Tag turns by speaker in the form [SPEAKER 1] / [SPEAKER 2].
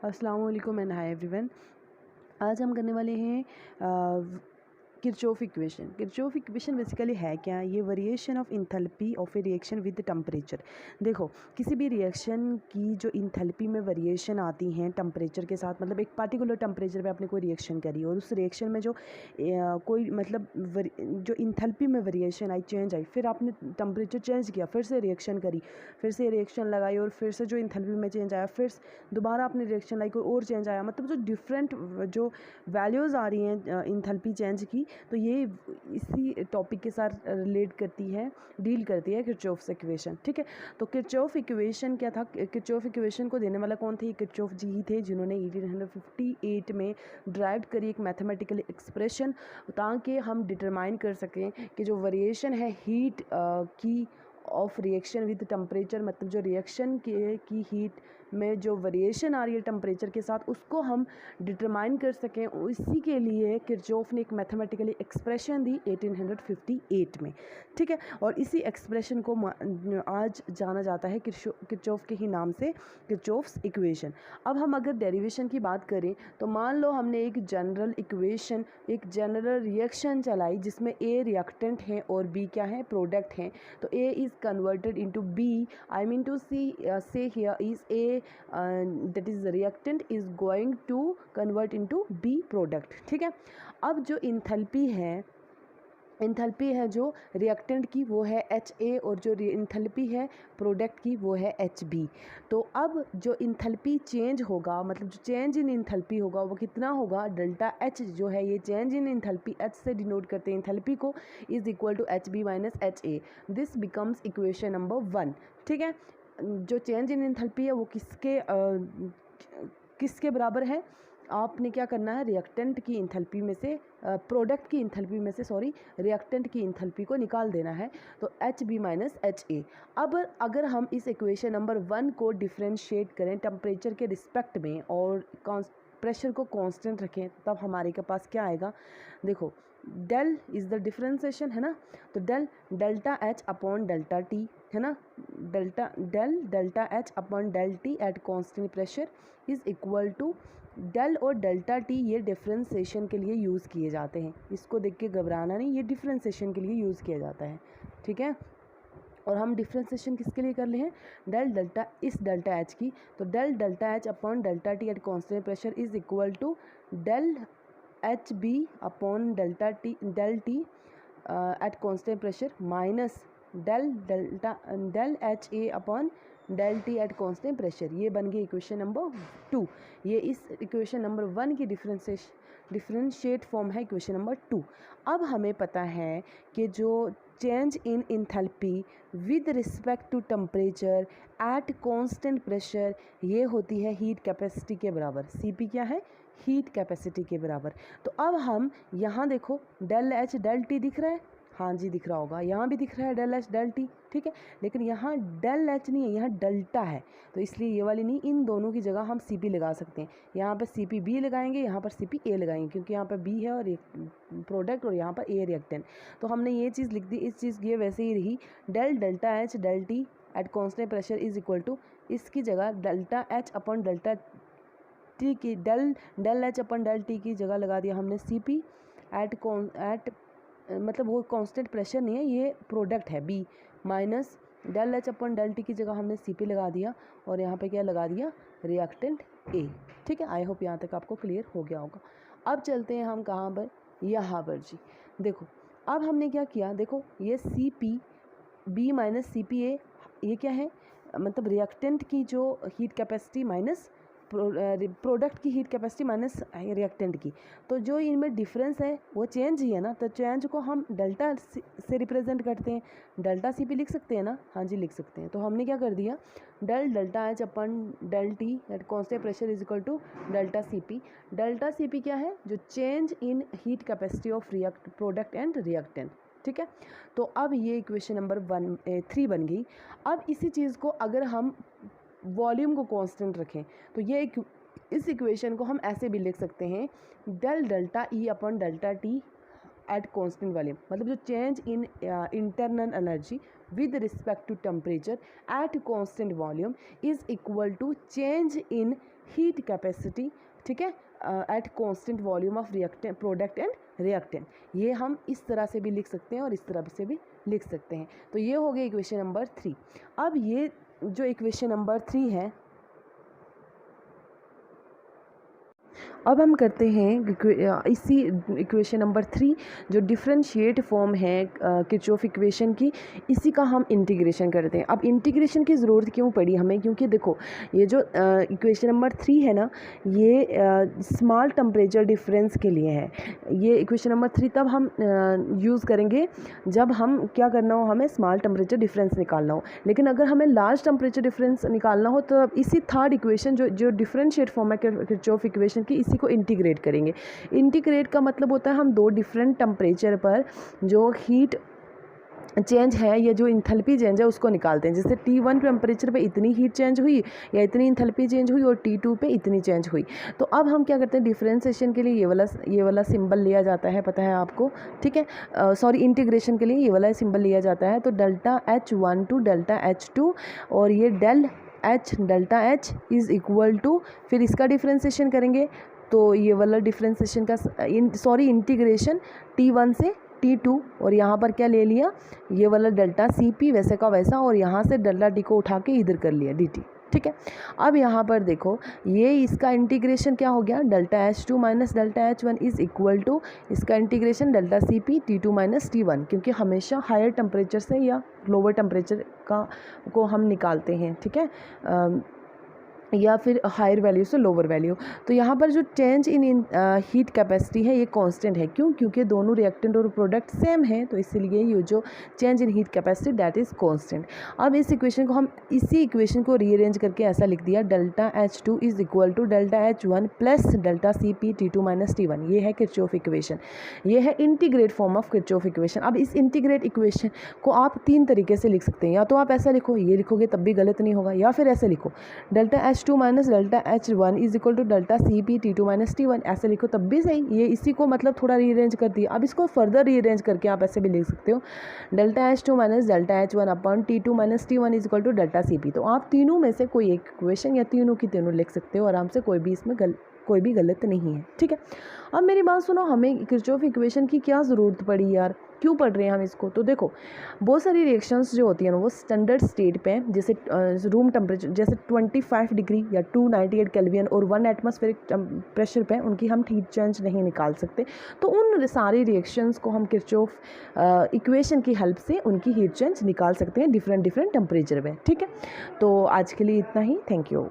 [SPEAKER 1] अस्सलाम वालेकुम and hi everyone. आज हम करने वाले हैं Kirchhoff equation. Kirchhoff equation basically है क्या? ये variation of enthalpy of A reaction with temperature. देखो, किसी भी रिएक्शन की जो इंथैल्पी में वेरिएशन आती हैं टेम्परेचर के साथ, मतलब एक पार्टिकुलर टेम्परेचर पे आपने कोई रिएक्शन करी और उस रिएक्शन में जो कोई मतलब जो इंथैल्पी में वेरिएशन आई, चेंज आई, फिर आपने टेम्परेचर चेंज किया, फिर से रिएक्शन करी, फिर से रिएक्शन लगाई और फिर से जो इंथैल्पी में चेंज आया, फिर दोबारा आपने रिएक्शन लाई, कोई और चेंज आया, मतलब जो डिफरेंट जो वैल्यूज़ आ रही हैं इंथैल्पी चेंज की, तो ये इसी टॉपिक के साथ रिलेट करती है, डील करती है किरचॉफ्स इक्वेशन। ठीक है, तो किरचॉफ इक्वेशन क्या था? किरचॉफ इक्वेशन को देने वाला कौन थे? किरचॉफ जी ही थे, जिन्होंने 1858 में ड्राइव करी एक मैथमेटिकल एक्सप्रेशन, ताकि हम डिटरमाइन कर सकें कि जो वेरिएशन है हीट की ऑफ रिएक्शन विद टेम्परेचर, मतलब जो रिएक्शन की हीट में जो वेरिएशन आ रही है टेम्परेचर के साथ, उसको हम डिटरमाइन कर सकें। इसी के लिए किरचॉफ ने एक मैथमेटिकली एक्सप्रेशन दी 1858 में। ठीक है, और इसी एक्सप्रेशन को आज जाना जाता है किरचॉफ के ही नाम से, किरचॉफ्स इक्वेशन। अब हम अगर डेरिवेशन की बात करें तो मान लो हमने एक जनरल इक्वेशन, एक जनरल रिएक्शन चलाई जिसमें ए रिएक्टेंट है और बी क्या है? प्रोडक्ट है। तो A is converted into B. I mean to say here is A that is the reactant is going to convert into B product. ठीक है, अब जो इंथैल्पी है जो रिएक्टेंट की वो है HA और जो इंथैल्पी है प्रोडक्ट की वो है HB। तो अब जो इंथैल्पी चेंज होगा, मतलब जो चेंज इन इंथैल्पी होगा वो कितना होगा? डेल्टा H जो है, ये चेंज इन इंथैल्पी H से डिनोट करते हैं इंथैल्पी को, is equal to HB minus HA। This becomes equation number 1। ठीक है, जो चेंज इन इंथैल्पी है वो किसके बराबर है? आपने क्या करना है? रिएक्टेंट की इंथैल्पी में से, प्रोडक्ट की इंथैल्पी में से, रिएक्टेंट की इंथैल्पी को निकाल देना है, तो HB माइनस HA। अब अगर हम इस इक्वेशन नंबर 1 को डिफ्रेंशिएट करें टेम्परेचर के रिस्पेक्ट में और प्रेशर को कांस्टेंट रखें, तब हमारे के पास क्या आएगा? देखो, डेल इज़ द डिफ्रेंसिएशन है ना, तो delta H upon delta T है ना, delta H upon del T at constant pressure is equal to del और डेल्टा T। ये डिफ्रेंसिएशन के लिए यूज़ किए जाते हैं, इसको देख के घबराना नहीं, ये डिफ्रेंसिएशन के लिए यूज़ किया जाता है। ठीक है, और हम डिफ्रेंसिएशन किसके लिए कर रहे हैं? डेल्टा H की, तो delta H upon delta T at constant pressure is equal to del HB upon del T at constant pressure minus del HA upon del T at constant pressure. ये बन गई इक्वेशन नंबर 2। ये इस equation number 1 की differentiate form है equation number 2। अब हमें पता है कि जो change in enthalpy with respect to temperature at constant pressure, ये होती है हीट कैपेसिटी के बराबर। CP क्या है? हीट कैपेसिटी के बराबर। तो अब हम यहाँ देखो, डेल H डेल T दिख रहा है, हाँ जी दिख रहा होगा, यहाँ भी दिख रहा है डेल H डेल T। ठीक है, लेकिन यहाँ डेल H नहीं है, यहाँ डेल्टा है, तो इसलिए ये वाली नहीं, इन दोनों की जगह हम CP लगा सकते हैं। यहाँ पर CP B लगाएंगे, यहाँ पर CP A लगाएंगे, क्योंकि यहाँ पर B है और प्रोडक्ट और यहाँ पर A रिएक्टेंट। तो हमने ये चीज़ लिख दी, इस चीज़ की वैसे ही रही, delta H del T at constant pressure is equal to, इसकी जगह delta H upon delta T की del H upon del T की जगह लगा दिया हमने CP एट मतलब वो कांस्टेंट प्रेशर नहीं है, ये प्रोडक्ट है B, minus del H upon del T की जगह हमने CP लगा दिया और यहाँ पे क्या लगा दिया? Reactant A। ठीक है, आई होप यहाँ तक आपको क्लियर हो गया होगा। अब चलते हैं हम कहाँ पर? यहाँ पर जी। देखो, अब हमने क्या किया? देखो, ये CP B माइनस CPA, ये क्या है? मतलब रिएक्टेंट की जो हीट कैपेसिटी माइनस प्रोडक्ट की हीट कैपेसिटी माइनस रिएक्टेंट की, तो जो इनमें डिफरेंस है वो चेंज ही है ना, तो चेंज को हम डेल्टा से रिप्रेजेंट करते हैं। डेल्टा CP लिख सकते हैं ना? हाँ जी लिख सकते हैं। तो हमने क्या कर दिया? Delta H upon del T at constant pressure is equal to delta CP। Delta CP क्या है? जो change in heat capacity of product and reactant. ठीक है, तो अब ये इक्वेशन नंबर 3 बन गई। अब इसी चीज़ को अगर हम वॉल्यूम को कांस्टेंट रखें, तो ये इस इक्वेशन को हम ऐसे भी लिख सकते हैं, delta E upon delta T at constant volume, मतलब जो change in internal energy with respect to temperature at constant volume is equal to change in heat capacity, ठीक है, at constant volume of reactant product and reactant. ये हम इस तरह से भी लिख सकते हैं और इस तरह से भी लिख सकते हैं। तो ये हो गया इक्वेशन नंबर 3। अब ये जो इक्वेशन नंबर 3 है, अब हम करते हैं इसी इक्वेशन नंबर 3 जो डिफरेंशिएट फॉर्म है किरचॉफ इक्वेशन की, इसी का हम इंटीग्रेशन करते हैं। अब इंटीग्रेशन की ज़रूरत क्यों पड़ी हमें, क्योंकि देखो ये जो इक्वेशन नंबर 3 है ना, ये स्मॉल टेम्परेचर डिफरेंस के लिए है। ये इक्वेशन नंबर 3 तब हम यूज़ करेंगे जब हम क्या करना हो, हमें स्मॉल टेम्परेचर डिफरेंस निकालना हो। लेकिन अगर हमें लार्ज टेम्परेचर डिफरेंस निकालना हो तो इसी थर्ड इक्वेशन जो डिफरेंशिएट फॉर्म है किरचॉफ इक्वेशन की, इसी को इंटीग्रेट करेंगे। इंटीग्रेट का मतलब होता है हम दो डिफरेंट टेम्परेचर पर जो हीट चेंज है या जो इंथैल्पी चेंज है उसको निकालते हैं। जैसे T1 टेम्परेचर पे इतनी हीट चेंज हुई या इतनी इंथैल्पी चेंज हुई और T2 पे इतनी चेंज हुई। तो अब हम क्या करते हैं, डिफरेंशिएशन के लिए ये वाला सिंबल लिया जाता है, पता है आपको, ठीक है। सॉरी, इंटीग्रेशन के लिए ये वाला सिंबल लिया जाता है। तो delta H1 to delta H2 और ये delta H is equal to, फिर इसका डिफरेंशिएशन करेंगे तो ये वाला डिफरेंशिएशन का इंटीग्रेशन T1 से T2 और यहाँ पर क्या ले लिया, ये वाला डेल्टा CP वैसे का वैसा, और यहाँ से डेल्टा D को उठा के इधर कर लिया DT, ठीक है। अब यहाँ पर देखो ये इसका इंटीग्रेशन क्या हो गया, delta H2 minus delta H1 is equal to इसका integration delta CP T2 minus T1, क्योंकि हमेशा हायर टेम्परेचर से या लोअर टेम्परेचर को हम निकालते हैं, ठीक है, या फिर हायर वैल्यू से लोअर वैल्यू। तो यहाँ पर जो चेंज इन हीट कैपेसिटी है ये कांस्टेंट है, क्यों, क्योंकि दोनों रिएक्टेंट और प्रोडक्ट सेम है, तो इसलिए ये जो change in heat capacity that is constant. अब इस इक्वेशन को हम इसी इक्वेशन को रीअरेंज करके ऐसा लिख दिया, delta H2 is equal to delta H1 plus delta CP T2 minus T1। ये है किरचॉफ इक्वेशन, ये है integrate form of Kirchhoff equation. अब इस इंटीग्रेट इक्वेशन को आप तीन तरीके से लिख सकते हैं, या तो आप ऐसा लिखो, ये लिखोगे तब भी गलत नहीं होगा, या फिर ऐसे लिखो delta H2 minus delta H1 is equal to delta CP T2 minus T1, ऐसे लिखो तब भी सही। ये इसी को मतलब थोड़ा रीअरेंज कर दिया। अब इसको फर्दर रीअरेंज करके आप ऐसे भी लिख सकते हो, delta H2 minus delta H1 upon T2 minus T1 is equal to delta CP। तो आप तीनों में से कोई एक इक्वेशन या तीनों की तीनों लिख सकते हो आराम से, कोई भी इसमें कोई भी गलत नहीं है, ठीक है। अब मेरी बात सुनो, हमें किरचॉफ इक्वेशन की क्या ज़रूरत पड़ी यार, क्यों पढ़ रहे हैं हम इसको। तो देखो बहुत सारी रिएक्शंस जो होती हैं ना वो स्टैंडर्ड स्टेट पे, जैसे रूम टेम्परेचर जैसे 25 डिग्री या 298 केल्विन और 1 एटमॉस्फेरिक प्रेशर पे उनकी हम हीट चेंज नहीं निकाल सकते। तो उन सारी रिएक्शंस को हम किरचॉफ इक्वेशन की हेल्प से उनकी हीट चेंज निकाल सकते हैं डिफरेंट टेम्परेचर में, ठीक है। तो आज के लिए इतना ही, थैंक यू।